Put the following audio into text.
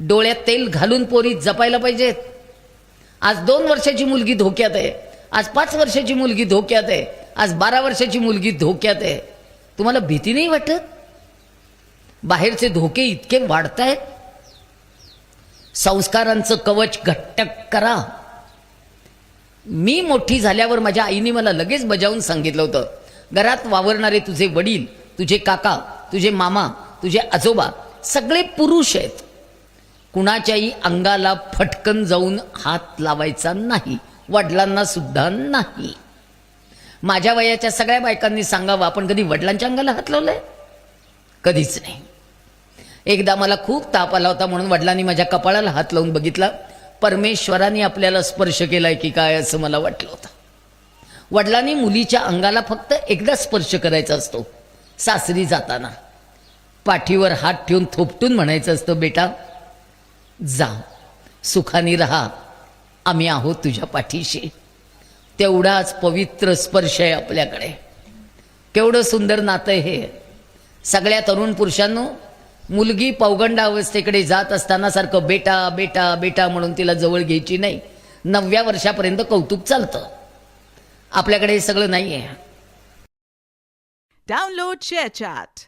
डोळ्यात तेल घालून पोरी जपायला पाहिजेत. आज 2 वर्षाची मुलगी धोक्यात आहे, आज 5 वर्षाची मुलगी धोक्यात आहे, आज 12 वर्षाची मुलगी धोक्यात आहे. तुम्हाला भीती नाही वाटत? बाहेरचे धोके इतके वाढतायत. संस्कारांचं कवच घट्ट करा. मी मोठी झाल्यावर माझ्या आईने मला लगेच बजावून सांगितलं होतं, घरात वावरणारे तुझे वडील, तुझे काका, तुझे मामा, तुझे आजोबा सगळे पुरुष आहेत. कुणाच्याही अंगाला फटकन जाऊन हात लावायचा नाही, वडिलांना सुद्धा नाही. माझ्या वयाच्या सगळ्या बायकांनी सांगावं, आपण कधी वडिलांच्या अंगाला हात लावलाय? कधीच नाही. एकदा मला खूप ताप आला होता म्हणून वडिलांनी माझ्या कपाळाला हात लावून बघितला. परमेश्वराने आपल्याला स्पर्श केलाय की काय असं मला वाटलं होतं. वडिलांनी मुलीच्या अंगाला फक्त एकदा स्पर्श करायचा असतो. सासरी जाताना पाठीवर हात ठेवून थोपटून म्हणायचं असतं, बेटा जा, सुखाने राहा, आम्ही आहोत तुझ्या पाठीशी. तेवढाच पवित्र स्पर्श आहे आपल्याकडे. केवढं सुंदर नातं आहे हे. सगळ्या तरुण पुरुषांनो, मुलगी पौगंड अवस्थेकडे जात असताना सारखं बेटा बेटा बेटा म्हणून तिला जवळ घ्यायची नाही. 9व्या वर्षापर्यंत कौतुक चालतं. आपल्याकडे हे सगळं नाहीये. Download ShareChat.